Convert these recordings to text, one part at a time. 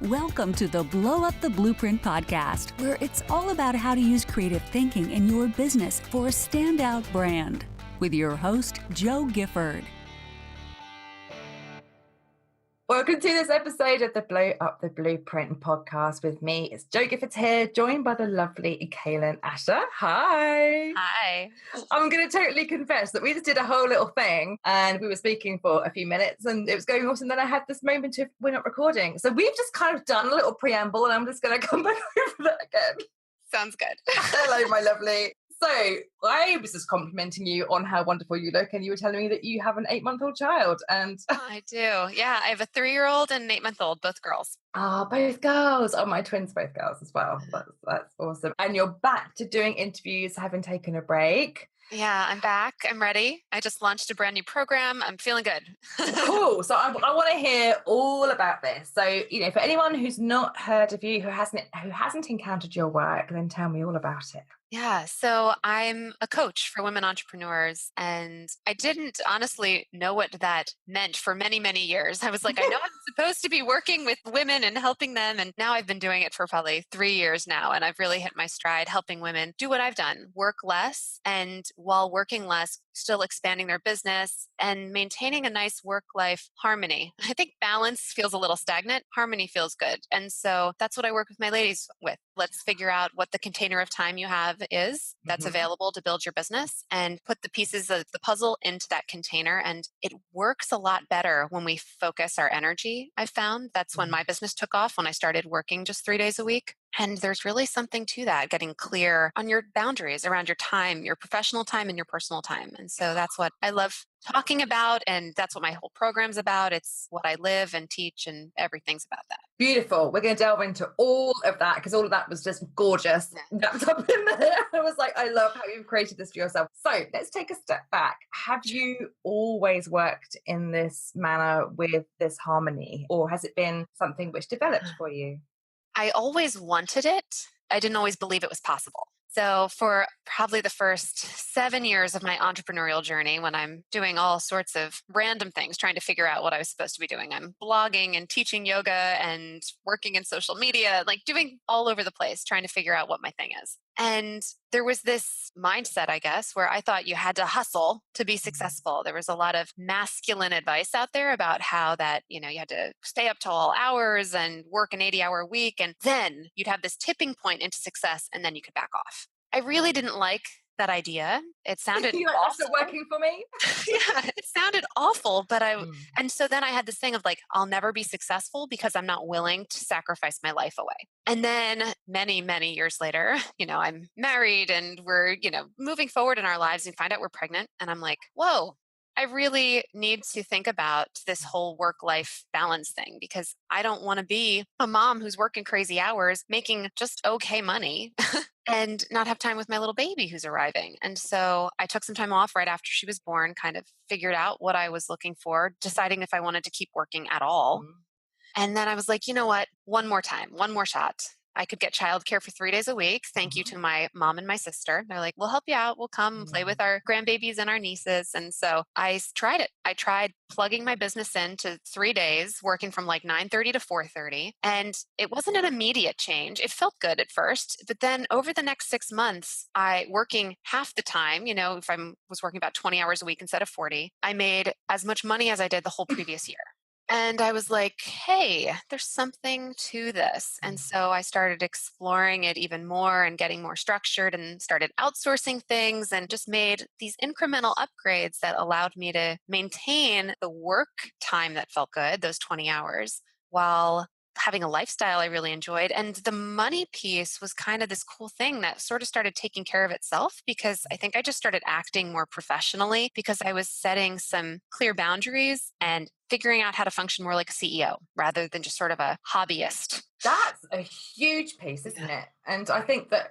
Welcome to the Blow Up the Blueprint podcast, where it's all about how to use creative thinking in your business for a standout brand. With your host, Joe Gifford. Welcome to this episode of the Blow Up the Blueprint podcast with me. It's Joe Gifford here, joined by the lovely Cailen Ascher. Hi. Hi. I'm going to totally confess that we just did a whole little thing and we were speaking for a few minutes and it was going awesome. And then I had this moment of we're not recording. So we've just kind of done a little preamble and I'm just going to come back over that again. Sounds good. Hello, my lovely. So I was just complimenting you on how wonderful you look and you were telling me that you have an 8-month-old child. And I do. Yeah, I have a 3-year-old and an 8-month-old, both girls. Both girls. Oh, my twins, both girls as well. That's awesome. And you're back to doing interviews, having taken a break. Yeah, I'm back. I'm ready. I just launched a brand new program. I'm feeling good. Cool. So I want to hear all about this. So, for anyone who's not heard of you, who hasn't encountered your work, then tell me all about it. Yeah, so I'm a coach for women entrepreneurs, and I didn't honestly know what that meant for many, many years. I was like, I know I'm supposed to be working with women and helping them, and now I've been doing it for probably 3 years now, and I've really hit my stride helping women do what I've done, work less, and while working less, still expanding their business and maintaining a nice work-life harmony. I think balance feels a little stagnant. Harmony feels good. And so that's what I work with my ladies with. Let's figure out what the container of time you have is that's available to build your business and put the pieces of the puzzle into that container. And it works a lot better when we focus our energy. I found that's when my business took off, when I started working just 3 days a week. And there's really something to that, getting clear on your boundaries around your time, your professional time and your personal time. And so that's what I love talking about. And that's what my whole program's about. It's what I live and teach and everything's about that. Beautiful. We're going to delve into all of that because all of that was just gorgeous. That's up in there. I was like, I love how you've created this for yourself. So let's take a step back. Have you always worked in this manner with this harmony, or has it been something which developed for you? I always wanted it. I didn't always believe it was possible. So for probably the first 7 years of my entrepreneurial journey, when I'm doing all sorts of random things, trying to figure out what I was supposed to be doing, I'm blogging and teaching yoga and working in social media, like doing all over the place, trying to figure out what my thing is. And there was this mindset, I guess, where I thought you had to hustle to be successful. There was a lot of masculine advice out there about how that, you had to stay up till all hours and work an 80-hour week. And then you'd have this tipping point into success and then you could back off. I really didn't like that idea. It sounded You're like, awful. that's not working for me. Yeah, it sounded awful. But and so then I had this thing of like, I'll never be successful because I'm not willing to sacrifice my life away. And then many, many years later, I'm married and we're, moving forward in our lives and find out we're pregnant. And I'm like, whoa, I really need to think about this whole work-life balance thing because I don't want to be a mom who's working crazy hours, making just okay money and not have time with my little baby who's arriving. And so I took some time off right after she was born, kind of figured out what I was looking for, deciding if I wanted to keep working at all. And then I was like, you know what? One more time, one more shot. I could get childcare for 3 days a week. Thank you to my mom and my sister. They're like, we'll help you out. We'll come play with our grandbabies and our nieces. And so I tried it. I tried plugging my business into 3 days, working from like 9:30 to 4:30. And it wasn't an immediate change. It felt good at first. But then over the next 6 months, working half the time, if I was working about 20 hours a week instead of 40, I made as much money as I did the whole previous year. And I was like, hey, there's something to this. And so I started exploring it even more and getting more structured and started outsourcing things and just made these incremental upgrades that allowed me to maintain the work time that felt good, those 20 hours, while having a lifestyle I really enjoyed. And the money piece was kind of this cool thing that sort of started taking care of itself because I think I just started acting more professionally because I was setting some clear boundaries and figuring out how to function more like a CEO rather than just sort of a hobbyist. That's a huge piece, isn't it? And I think that,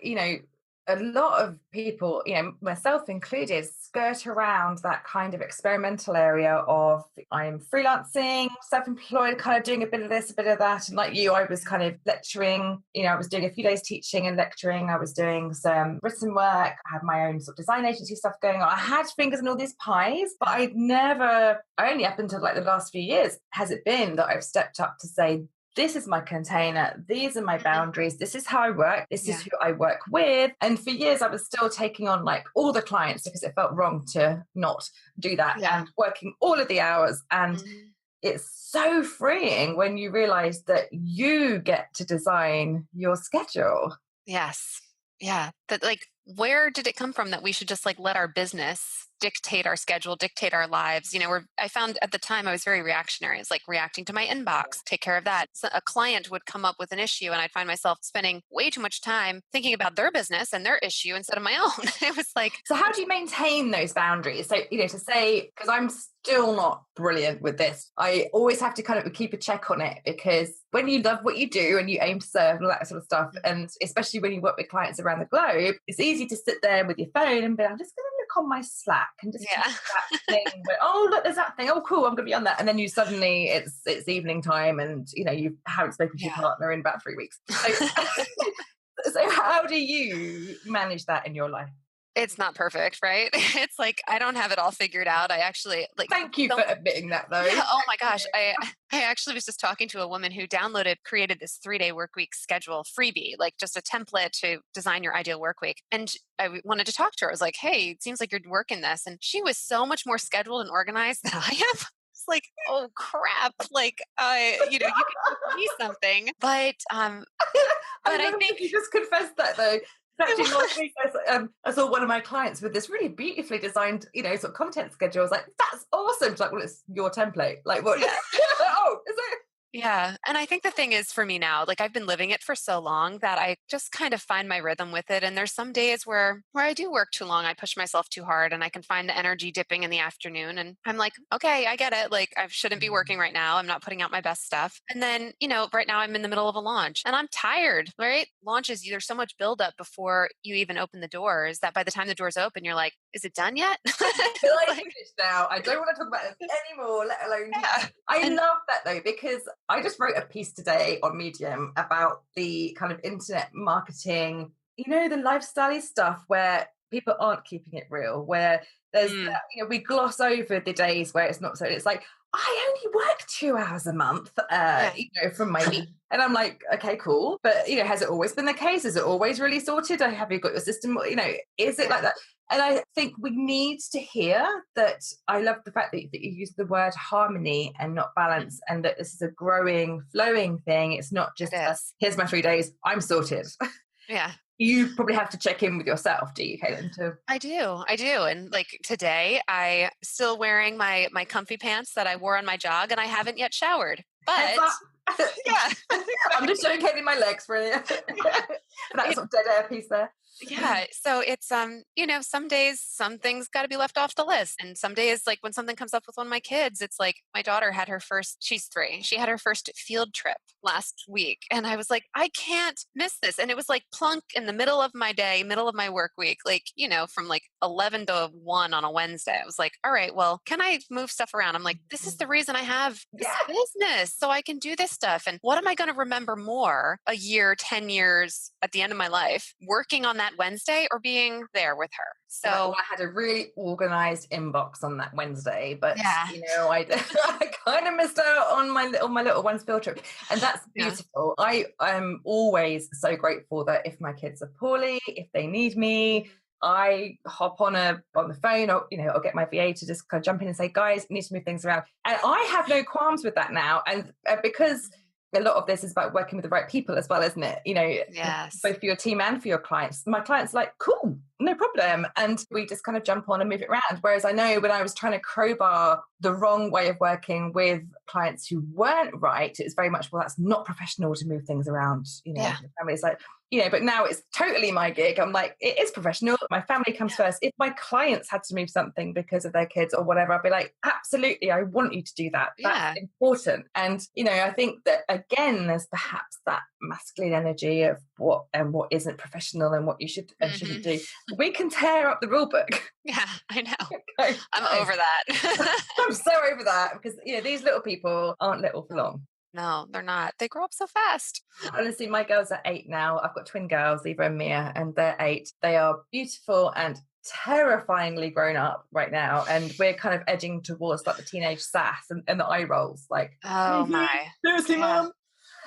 a lot of people, myself included, skirt around that kind of experimental area of I'm freelancing, self-employed, kind of doing a bit of this, a bit of that. And like you, I was kind of lecturing, I was doing a few days teaching and lecturing. I was doing some written work. I had my own sort of design agency stuff going on. I had fingers in all these pies, but only up until like the last few years has it been that I've stepped up to say, this is my container. These are my boundaries. This is how I work. This is who I work with. And for years, I was still taking on like all the clients because it felt wrong to not do that and working all of the hours. And it's so freeing when you realize that you get to design your schedule. Yes. Yeah. That, like, where did it come from that we should just like let our business dictate our schedule, dictate our lives? You know, I found at the time I was very reactionary. It's like reacting to my inbox, take care of that. So a client would come up with an issue and I'd find myself spending way too much time thinking about their business and their issue instead of my own. It was like, so how do you maintain those boundaries? So, you know, to say, because I'm still not brilliant with this, I always have to kind of keep a check on it, because when you love what you do and you aim to serve and all that sort of stuff, and especially when you work with clients around the globe, it's easy to sit there with your phone and be like, I'm just going to look on my Slack and just check that thing. Where, oh, look, there's that thing. Oh, cool, I'm going to be on that. And then you suddenly, it's evening time and, you know, you haven't spoken to your partner in about 3 weeks. So, so how do you manage that in your life? It's not perfect, right? It's like, I don't have it all figured out. I actually like. Thank you for admitting that, though. Yeah, oh my gosh. I actually was just talking to a woman who created this 3-day work week schedule, Freebie, like just a template to design your ideal work week. And I wanted to talk to her. I was like, hey, it seems like you're working this. And she was so much more scheduled and organized than I am. It's like, oh crap. Like, you know, you could teach me something, but I think you just confessed that though. Actually, last week I saw one of my clients with this really beautifully designed, you know, sort of content schedule. I was like, that's awesome. She's like, well, it's your template. Like, what? Yeah. Oh, is it? Yeah. And I think the thing is for me now, like I've been living it for so long that I just kind of find my rhythm with it. And there's some days where I do work too long. I push myself too hard and I can find the energy dipping in the afternoon. And I'm like, okay, I get it. Like I shouldn't be working right now. I'm not putting out my best stuff. And then, you know, right now I'm in the middle of a launch and I'm tired, right? Launches, there's so much buildup before you even open the doors that by the time the doors open, you're like, is it done yet? I finished now. I don't want to talk about it anymore, let alone. Yeah. I love that though, because I just wrote a piece today on Medium about the kind of internet marketing, you know, the lifestyle stuff where people aren't keeping it real, where there's, you know, we gloss over the days where it's not so, it's like, I only work 2 hours a month, you know, from my week. And I'm like, okay, cool. But, you know, has it always been the case? Is it always really sorted? Or have you got your system? You know, is it like that? And I think we need to hear that. I love the fact that you use the word harmony and not balance, and that this is a growing, flowing thing. It's not just, here's my 3 days, I'm sorted. Yeah. You probably have to check in with yourself, do you, Cailen, too? I do. And like today, I still wearing my comfy pants that I wore on my jog, and I haven't yet showered. But yeah, I'm just showing Cailen my legs for you. That sort of dead air piece there. Yeah. So it's, you know, some days, some things got to be left off the list. And some days, like when something comes up with one of my kids, it's like my daughter had her first, she's 3. She had her first field trip last week. And I was like, I can't miss this. And it was like plunk in the middle of my day, middle of my work week, like, you know, from like 11 to 1 on a Wednesday. I was like, all right, well, can I move stuff around? I'm like, this is the reason I have this business, so I can do this stuff. And what am I going to remember more a year, 10 years at the end of my life, working on that Wednesday or being there with her? So I had a really organized inbox on that Wednesday, but you know, I kind of missed out on my little one's field trip, and that's beautiful. I am always so grateful that if my kids are poorly, if they need me, I hop on the phone, or you know, I'll get my VA to just kind of jump in and say, guys, I need to move things around, and I have no qualms with that now, and because a lot of this is about working with the right people as well, isn't it? You know, both for your team and for your clients. My clients are like, cool, no problem. And we just kind of jump on and move it around. Whereas I know when I was trying to crowbar the wrong way of working with clients who weren't right, it was very much, well, that's not professional to move things around. You know, the family's like, you know, but now it's totally my gig. I'm like, it is professional. My family comes first. If my clients had to move something because of their kids or whatever, I'd be like, absolutely, I want you to do that. That's important. And, you know, I think that, again, there's perhaps that masculine energy of what isn't professional and what you should and shouldn't do. We can tear up the rule book. Yeah, I know. I'm over that. I'm so over that, because, you know, these little people aren't little for long. No, they're not. They grow up so fast. Honestly, my girls are 8 now. I've got twin girls, Eva and Mia, and they're 8. They are beautiful and terrifyingly grown up right now. And we're kind of edging towards like the teenage sass and the eye rolls. Like, oh my. Seriously, Mum?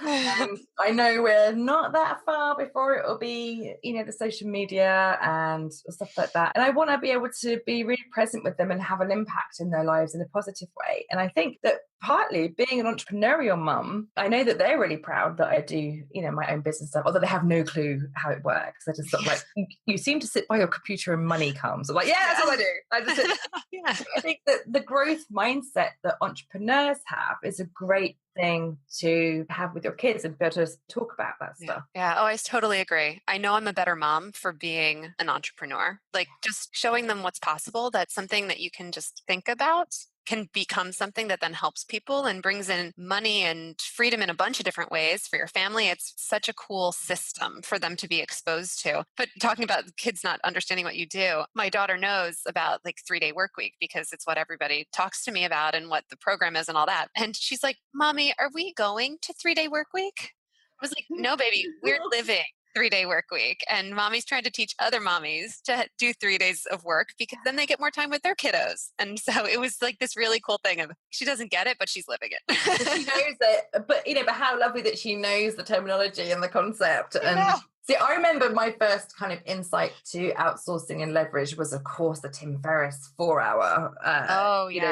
I know we're not that far before it will be, the social media and stuff like that. And I want to be able to be really present with them and have an impact in their lives in a positive way. And I think that partly being an entrepreneurial mum, I know that they're really proud that I do, my own business stuff, although they have no clue how it works. They're just sort of like, you seem to sit by your computer and money comes. I'm like, yeah, that's all I do. I just sit. Yeah. I think that the growth mindset that entrepreneurs have is a great thing to have with your kids and be able to talk about that stuff. Yeah. Oh, I totally agree. I know I'm a better mom for being an entrepreneur. Like just showing them what's possible. That's something that you can just think about can become something that then helps people and brings in money and freedom in a bunch of different ways for your family. It's such a cool system for them to be exposed to. But talking about kids not understanding what you do, my daughter knows about like 3-day work week because it's what everybody talks to me about and what the program is and all that. And she's like, Mommy, are we going to 3-day work week? I was like, no, baby, we're living 3-day work week. And mommy's trying to teach other mommies to do 3 days of work because then they get more time with their kiddos. And so it was like this really cool thing of she doesn't get it, but she's living it. She knows it, but how lovely that she knows the terminology and the concept. And see, I remember my first kind of insight to outsourcing and leverage was, of course, the Tim Ferriss 4-hour,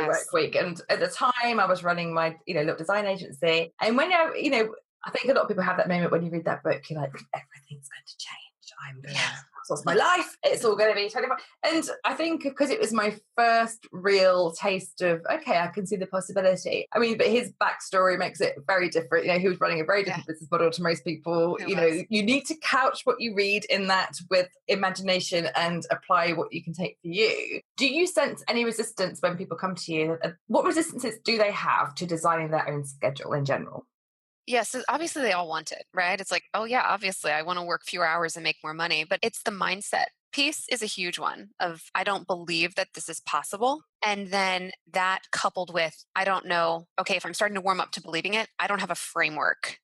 work week. And at the time I was running my, little design agency. And when I think a lot of people have that moment when you read that book, you're like, everything's going to change. I'm going to outsource my life. It's all going to be 25. And I think because it was my first real taste of, okay, I can see the possibility. I mean, but his backstory makes it very different. He was running a very different business model to most people. You need to couch what you read in that with imagination and apply what you can take for you. Do you sense any resistance when people come to you? What resistances do they have to designing their own schedule in general? Yeah, so obviously they all want it, right? It's like, oh yeah, obviously I want to work fewer hours and make more money, but it's the mindset piece is a huge one of I don't believe that this is possible. And then that coupled with, I don't know, okay, if I'm starting to warm up to believing it, I don't have a framework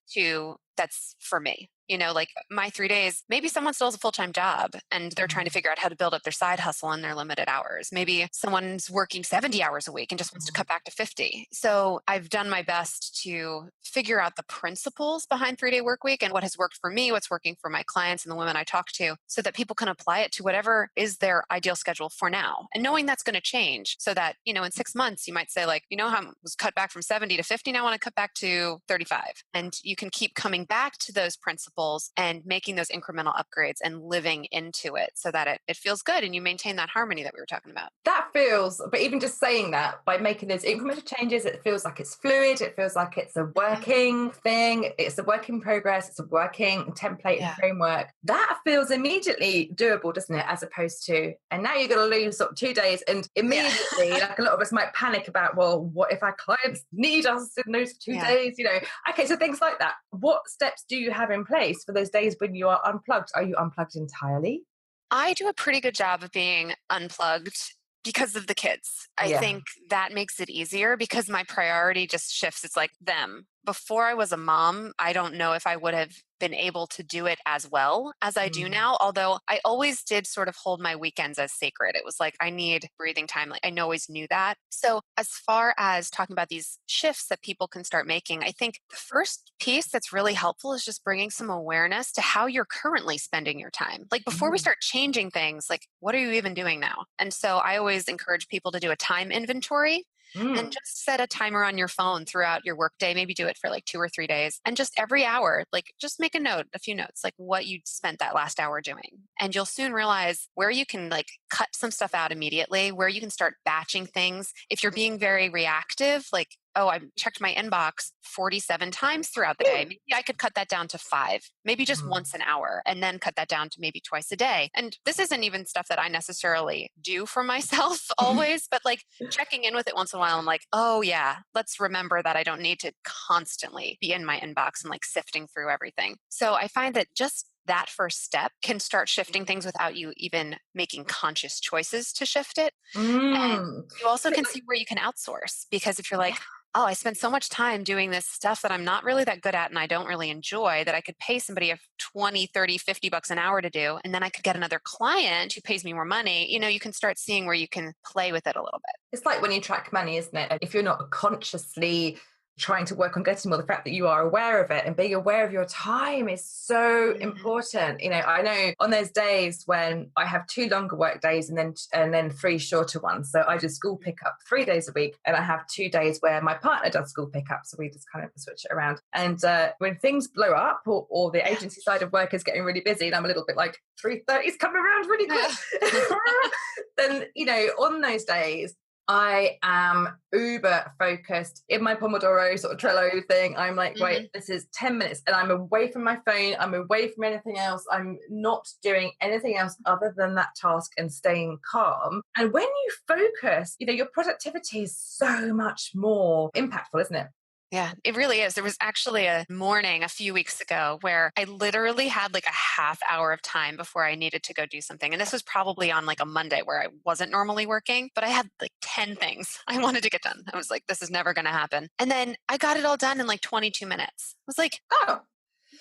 that's for me. Like my 3 days, maybe someone still has a full-time job and they're trying to figure out how to build up their side hustle in their limited hours. Maybe someone's working 70 hours a week and just wants to cut back to 50. So I've done my best to figure out the principles behind 3-day work week and what has worked for me, what's working for my clients and the women I talk to so that people can apply it to whatever is their ideal schedule for now. And knowing that's going to change so that, in 6 months, you might say like, how I was cut back from 70 to 50. Now I want to cut back to 35. And you can keep coming back to those principles and making those incremental upgrades and living into it so that it feels good and you maintain that harmony that we were talking about. That feels, but even just saying that, by making those incremental changes, it feels like it's fluid. It feels like it's a working thing. It's a work in progress. It's a working template and framework. That feels immediately doable, doesn't it? As opposed to, and now you're going to lose 2 days and immediately, like a lot of us might panic about, well, what if our clients need us in those 2 days? Okay, so things like that. What steps do you have in place for those days when you are unplugged? Are you unplugged entirely? I do a pretty good job of being unplugged because of the kids. I think that makes it easier because my priority just shifts. It's like them. Before I was a mom, I don't know if I would have been able to do it as well as I do now. Although I always did sort of hold my weekends as sacred. It was like, I need breathing time. Like I always knew that. So as far as talking about these shifts that people can start making, I think the first piece that's really helpful is just bringing some awareness to how you're currently spending your time. Like before we start changing things, like what are you even doing now? And so I always encourage people to do a time inventory. And just set a timer on your phone throughout your workday. Maybe do it for like 2 or 3 days. And just every hour, like just make a few notes, like what you spent that last hour doing. And you'll soon realize where you can like cut some stuff out immediately, where you can start batching things. If you're being very reactive, like, oh, I checked my inbox 47 times throughout the day. Maybe I could cut that down to 5, maybe just once an hour, and then cut that down to maybe twice a day. And this isn't even stuff that I necessarily do for myself always, but like checking in with it once in a while, I'm like, oh yeah, let's remember that I don't need to constantly be in my inbox and like sifting through everything. So I find that just that first step can start shifting things without you even making conscious choices to shift it. And you also can see where you can outsource, because if you're like, oh, I spent so much time doing this stuff that I'm not really that good at and I don't really enjoy, that I could pay somebody a 20, 30, $50 an hour to do, and then I could get another client who pays me more money. You can start seeing where you can play with it a little bit. It's like when you track money, isn't it? If you're not consciously trying to work on getting more. The fact that you are aware of it and being aware of your time is so important. I know on those days when I have 2 longer work days and then 3 shorter ones. So I do school pickup 3 days a week, and I have 2 days where my partner does school pickup. So we just kind of switch it around. And when things blow up or the agency side of work is getting really busy and I'm a little bit like 3:30 is coming around really quick, then, on those days, I am uber focused in my Pomodoro sort of Trello thing. I'm like, right, this is 10 minutes and I'm away from my phone. I'm away from anything else. I'm not doing anything else other than that task and staying calm. And when you focus, your productivity is so much more impactful, isn't it? Yeah, it really is. There was actually a morning a few weeks ago where I literally had like a half hour of time before I needed to go do something. And this was probably on like a Monday where I wasn't normally working, but I had like 10 things I wanted to get done. I was like, this is never going to happen. And then I got it all done in like 22 minutes. I was like, oh,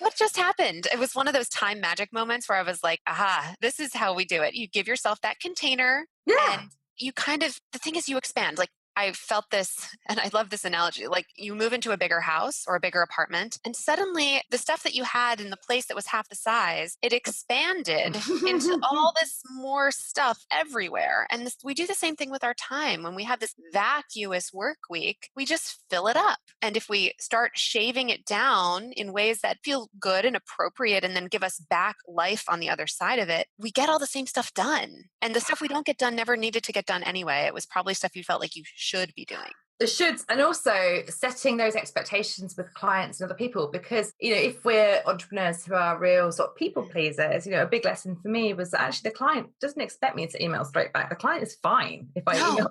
what just happened? It was one of those time magic moments where I was like, aha, this is how we do it. You give yourself that container and you the thing is you expand. Like, I felt this, and I love this analogy, like you move into a bigger house or a bigger apartment, and suddenly the stuff that you had in the place that was half the size, it expanded into all this more stuff everywhere. And we do the same thing with our time. When we have this vacuous work week, we just fill it up. And if we start shaving it down in ways that feel good and appropriate and then give us back life on the other side of it, we get all the same stuff done. And the stuff we don't get done never needed to get done anyway. It was probably stuff you felt like you should be doing. The shoulds, and also setting those expectations with clients and other people, because if we're entrepreneurs who are real sort of people pleasers, a big lesson for me was that actually the client doesn't expect me to email straight back. The client is fine if I email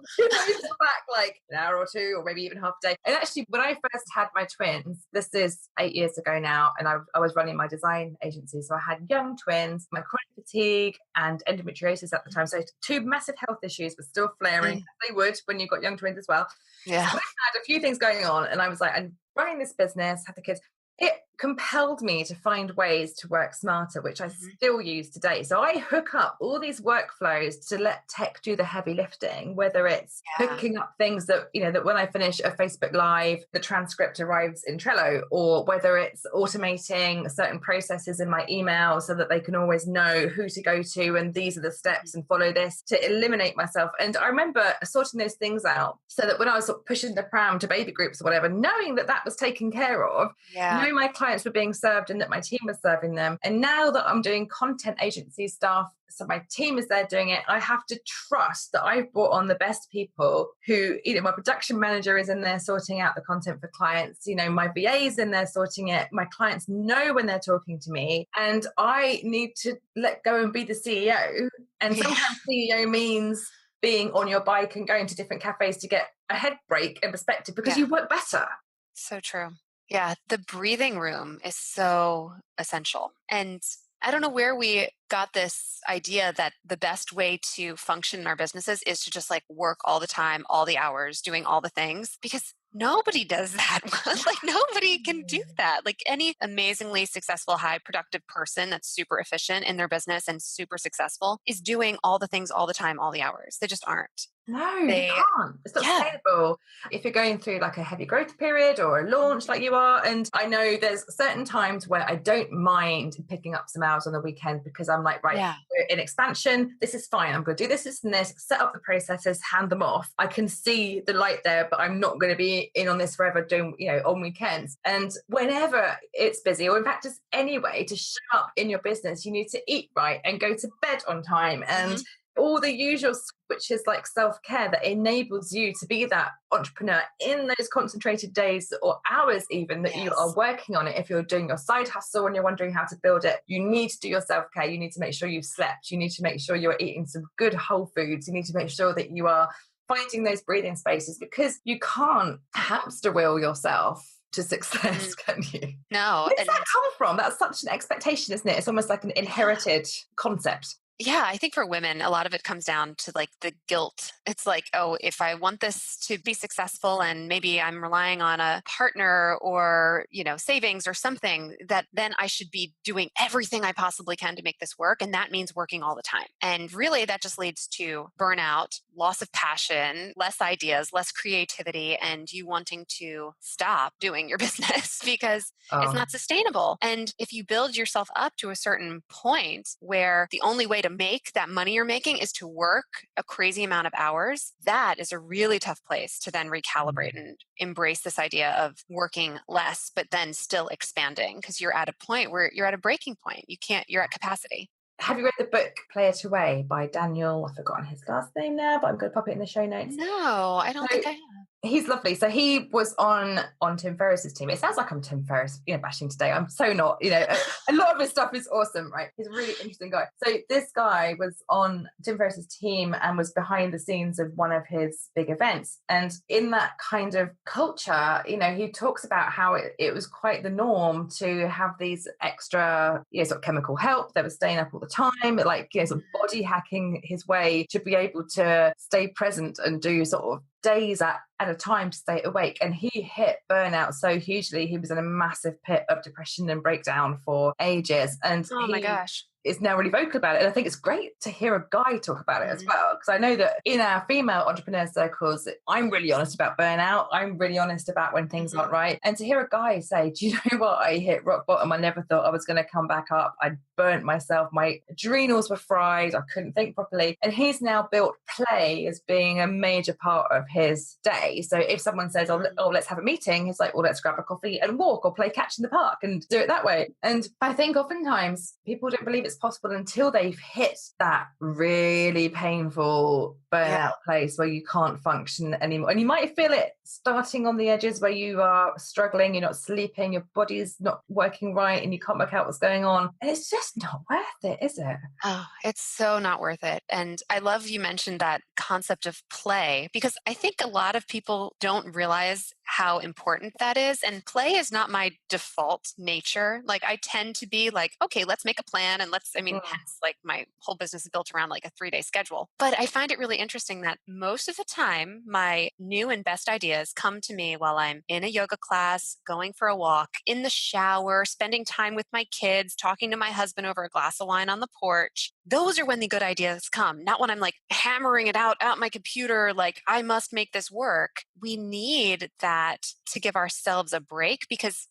back like an hour or 2 or maybe even half a day. And actually when I first had my twins, this is 8 years ago now, and I was running my design agency, so I had young twins, my chronic fatigue and endometriosis at the time, so 2 massive health issues were still flaring, as they would when you've got young twins as well. Yeah. So I had a few things going on, and I was like, I'm running this business, had the kids. It compelled me to find ways to work smarter, which I still use today. So I hook up all these workflows to let tech do the heavy lifting, whether it's hooking up things that, that when I finish a Facebook Live, the transcript arrives in Trello, or whether it's automating certain processes in my email so that they can always know who to go to and these are the steps and follow this to eliminate myself. And I remember sorting those things out so that when I was sort of pushing the pram to baby groups or whatever, knowing that was taken care of, knowing my clients were being served and that my team was serving them. And now that I'm doing content agency stuff, so my team is there doing it, I have to trust that I've brought on the best people who, my production manager is in there sorting out the content for clients, my VA is in there sorting it, my clients know when they're talking to me, and I need to let go and be the CEO. And sometimes CEO means being on your bike and going to different cafes to get a head break and perspective because you work better. So true. Yeah, the breathing room is so essential. And I don't know where we got this idea that the best way to function in our businesses is to just like work all the time, all the hours, doing all the things, because nobody does that. Like nobody can do that. Like any amazingly successful, high productive person that's super efficient in their business and super successful is doing all the things all the time, all the hours. They just aren't. No, you can't. It's not sustainable. If you're going through like a heavy growth period or a launch like you are, and I know there's certain times where I don't mind picking up some hours on the weekend because I'm like, right, we're in expansion. This is fine. I'm going to do this and this, set up the processes, hand them off. I can see the light there, but I'm not going to be in on this forever doing, on weekends. And whenever it's busy, or in fact, just anyway, to show up in your business, you need to eat right and go to bed on time and all the usual, which is like self-care that enables you to be that entrepreneur in those concentrated days or hours even that you are working on it. If you're doing your side hustle and you're wondering how to build it, you need to do your self-care. You need to make sure you've slept. You need to make sure you're eating some good whole foods. You need to make sure that you are finding those breathing spaces, because you can't hamster wheel yourself to success, can you? No. Where does that come from? That's such an expectation, isn't it? It's almost like an inherited concept. Yeah, I think for women, a lot of it comes down to like the guilt. It's like, oh, if I want this to be successful and maybe I'm relying on a partner or, savings or something, that then I should be doing everything I possibly can to make this work. And that means working all the time. And really that just leads to burnout, loss of passion, less ideas, less creativity, and you wanting to stop doing your business because it's not sustainable. And if you build yourself up to a certain point where the only way to make that money you're making is to work a crazy amount of hours, that is a really tough place to then recalibrate and embrace this idea of working less, but then still expanding because you're at a point where you're at a breaking point. You're at capacity. Have you read the book Play It Away by Daniel? I've forgotten his last name now, but I'm going to pop it in the show notes. No, I don't think I have. He's lovely. So he was on Tim Ferriss's team. It sounds like I'm Tim Ferriss, bashing today. I'm so not, a lot of his stuff is awesome, right? He's a really interesting guy. So this guy was on Tim Ferriss's team and was behind the scenes of one of his big events. And in that kind of culture, he talks about how it was quite the norm to have these extra, sort of chemical help. They were staying up all the time, like, sort of body hacking his way to be able to stay present and do sort of days at a time to stay awake. And he hit burnout so hugely. He was in a massive pit of depression and breakdown for ages. And oh my gosh, is now really vocal about it. And I think it's great to hear a guy talk about it as well. Because I know that in our female entrepreneur circles, I'm really honest about burnout. I'm really honest about when things aren't right. And to hear a guy say, do you know what? I hit rock bottom. I never thought I was going to come back up. I burnt myself. My adrenals were fried. I couldn't think properly. And he's now built play as being a major part of his day. So if someone says, oh, let's have a meeting, it's like, well, let's grab a coffee and walk or play catch in the park and do it that way. And I think oftentimes people don't believe it's possible until they've hit that really painful burnout place where you can't function anymore. And you might feel it starting on the edges where you are struggling, you're not sleeping, your body's not working right, and you can't work out what's going on. And it's just not worth it, is it? Oh, it's so not worth it. And I love you mentioned that concept of play, because I think a lot of people don't realize how important that is. And play is not my default nature. Like I tend to be like, okay, let's make a plan and hence like my whole business is built around like a 3-day schedule. But I find it really interesting that most of the time, my new and best ideas come to me while I'm in a yoga class, going for a walk, in the shower, spending time with my kids, talking to my husband over a glass of wine on the porch. Those are when the good ideas come, not when I'm like hammering it out my computer, like I must make this work. We need that to give ourselves a break because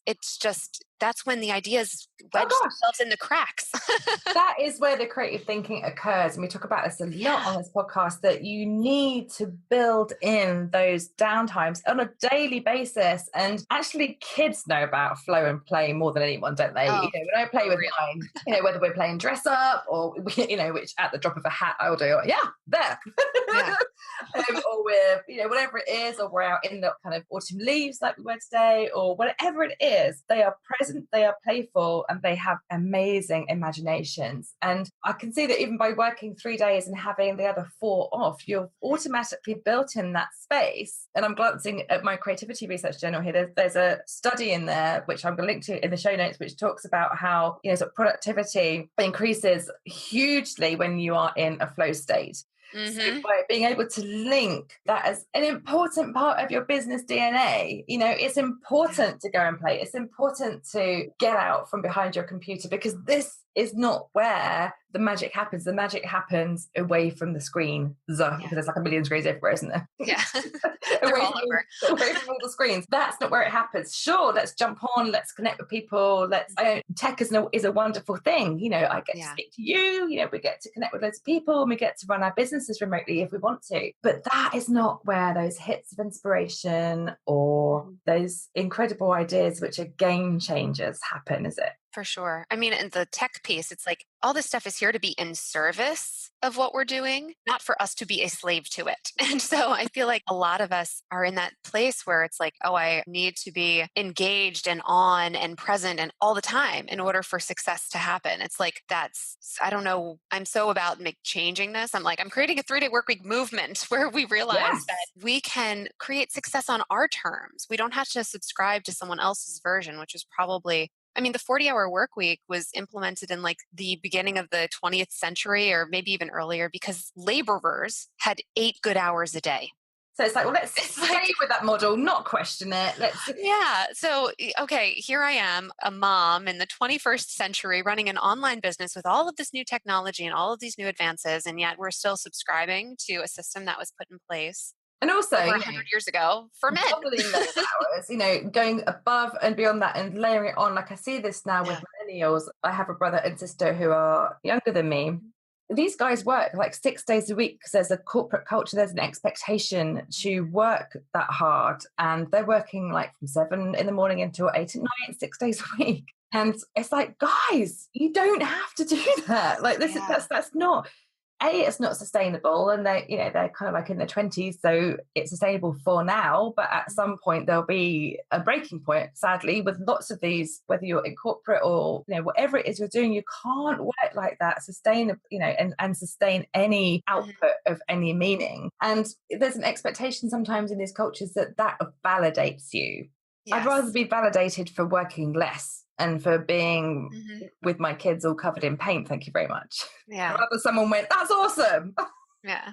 that's when the ideas wedge themselves in the cracks. That is where the creative thinking occurs. And we talk about this a lot on this podcast, that you need to build in those downtimes on a daily basis. And actually kids know about flow and play more than anyone, don't they? Oh, when I play with mine, whether we're playing dress up or, which at the drop of a hat I'll do, there. Yeah. Or we're, whatever it is, or we're out in the kind of autumn leaves like we were today, or whatever it is, they are present, they are playful, and they have amazing imaginations. And I can see that even by working 3 days and having the other 4 off, you've automatically built in that space. And I'm glancing at my creativity research journal here. There's a study in there, which I'm going to link to in the show notes, which talks about how, sort of productivity increases hugely when you are in a flow state. So by being able to link that as an important part of your business DNA, it's important to go and play. It's important to get out from behind your computer, because this is not where the magic happens. The magic happens away from the screen, because there's like a million screens everywhere, isn't there? Yeah, they're all over. Away from all the screens. That's not where it happens. Sure, let's jump on. Let's connect with people. Tech is a wonderful thing. I get to speak to you. We get to connect with loads of people, and we get to run our businesses remotely if we want to. But that is not where those hits of inspiration or those incredible ideas, which are game changers, happen, is it? For sure. I mean, in the tech piece, it's like all this stuff is here to be in service of what we're doing, not for us to be a slave to it. And so I feel like a lot of us are in that place where it's like, oh, I need to be engaged and on and present and all the time in order for success to happen. It's like, I don't know. I'm so about changing this. I'm creating a 3-day workweek movement where we realize that we can create success on our terms. We don't have to subscribe to someone else's version, which is probably the 40-hour work week was implemented in like the beginning of the 20th century or maybe even earlier because laborers had 8 good hours a day. So it's like, well, let's stay with that model, not question it. Yeah. So, okay, here I am, a mom in the 21st century running an online business with all of this new technology and all of these new advances. And yet we're still subscribing to a system that was put in place and also over 100 years ago for men. Doubling those hours, going above and beyond that and layering it on. Like I see this now with millennials. I have a brother and sister who are younger than me. These guys work like 6 days a week because there's a corporate culture, there's an expectation to work that hard. And they're working like from 7 in the morning until 8 at night, 6 days a week. And it's like, guys, you don't have to do that. Like that's not, it's not sustainable. And they're kind of like in their 20s. So it's sustainable for now. But at some point there'll be a breaking point, sadly, with lots of these, whether you're in corporate or, whatever it is you're doing, you can't work like that, sustain, and sustain any output of any meaning. And there's an expectation sometimes in these cultures that validates you. Yes. I'd rather be validated for working less and for being with my kids all covered in paint. Thank you very much. Yeah. I'd rather someone went, that's awesome. Yeah.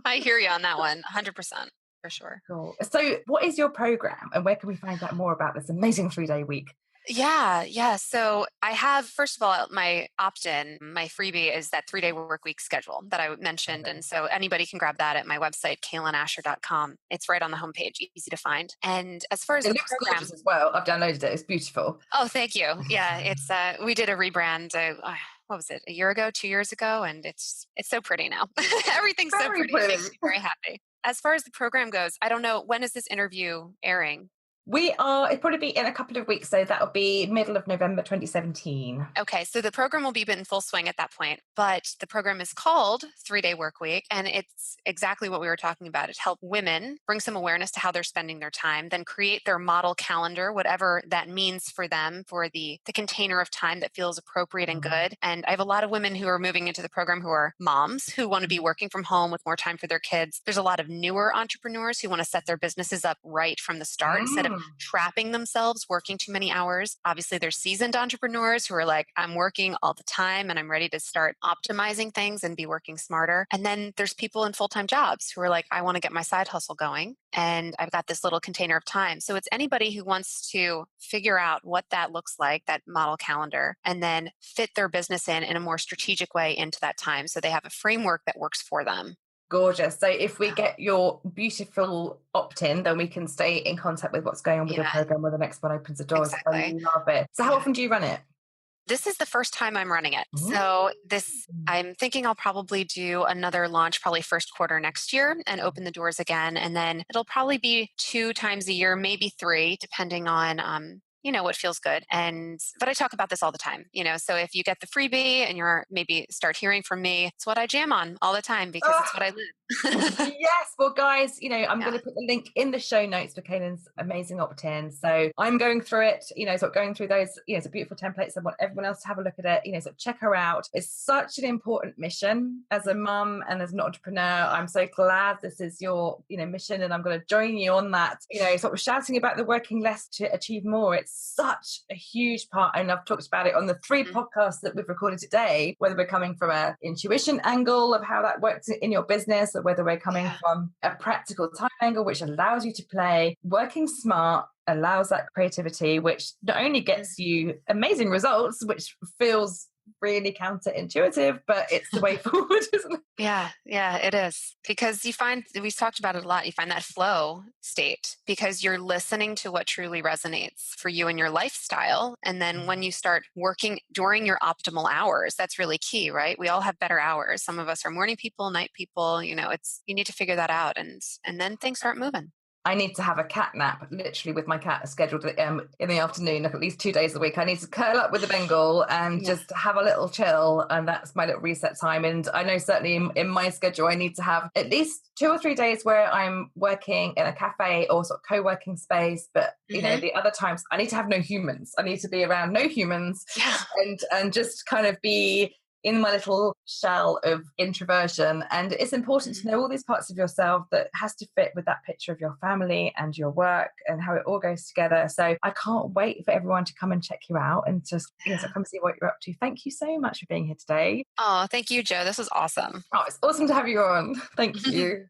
I hear you on that one. 100% for sure. Cool. So what is your program and where can we find out more about this amazing 3-day week? Yeah. So I have, first of all, my opt-in, my freebie is that 3-day work week schedule that I mentioned. And so anybody can grab that at my website, CailenAscher.com. It's right on the homepage, easy to find. And as far as it looks gorgeous as well. I've downloaded it. It's beautiful. Oh, thank you. Yeah. It's, we did a rebrand, what was it, a year ago, 2 years ago? And it's so pretty now. Everything's so pretty. It makes me very happy. As far as the program goes, I don't know, when is this interview airing? It'll probably be in a couple of weeks. So that'll be middle of November, 2017. Okay. So the program will be in full swing at that point, but the program is called 3-day work week. And it's exactly what we were talking about. It helps women bring some awareness to how they're spending their time, then create their model calendar, whatever that means for them, for the container of time that feels appropriate and good. And I have a lot of women who are moving into the program who are moms who want to be working from home with more time for their kids. There's a lot of newer entrepreneurs who want to set their businesses up right from the start instead of trapping themselves working too many hours. Obviously, there's seasoned entrepreneurs who are like, I'm working all the time and I'm ready to start optimizing things and be working smarter. And then there's people in full-time jobs who are like, I want to get my side hustle going and I've got this little container of time. So it's anybody who wants to figure out what that looks like, that model calendar, and then fit their business in a more strategic way into that time. So they have a framework that works for them. Gorgeous. So if we get your beautiful opt-in, then we can stay in contact with what's going on with your program when the next one opens the doors. Exactly. I love it. So how often do you run it? This is the first time I'm running it. So I'm thinking I'll probably do another launch probably first quarter next year and open the doors again. And then it'll probably be 2 times a year, maybe 3, depending on, what feels good. But I talk about this all the time, so if you get the freebie and you're maybe start hearing from me, it's what I jam on all the time because it's what I live. Yes. Well, guys, I'm going to put the link in the show notes for Cailen's amazing opt-in. So I'm going through it, going through those, it's a beautiful template. So I want everyone else to have a look at it, so check her out. It's such an important mission as a mum and as an entrepreneur. I'm so glad this is your, mission, and I'm going to join you on that, sort of shouting about the working less to achieve more. It's such a huge part, and I've talked about it on the 3 podcasts that we've recorded today, whether we're coming from an intuition angle of how that works in your business, or whether we're coming from a practical time angle, which allows you to play. Working smart allows that creativity, which not only gets you amazing results, which feels really counterintuitive, but it's the way forward, isn't it? Yeah, it is. Because you find, we've talked about it a lot, you find that flow state because you're listening to what truly resonates for you and your lifestyle. And then when you start working during your optimal hours, that's really key, right? We all have better hours. Some of us are morning people, night people, you need to figure that out and then things start moving. I need to have a cat nap, literally, with my cat scheduled in the afternoon, like at least 2 days a week. I need to curl up with a Bengal and just have a little chill. And that's my little reset time. And I know certainly in my schedule, I need to have at least 2 or 3 days where I'm working in a cafe or sort of co-working space. But, the other times I need to have no humans. I need to be around no humans and just kind of be in my little shell of introversion. And it's important to know all these parts of yourself that has to fit with that picture of your family and your work and how it all goes together. So I can't wait for everyone to come and check you out and just come see what you're up to. Thank you so much for being here today. Oh, thank you, Jo. This was awesome. Oh, it's awesome to have you on. Thank you.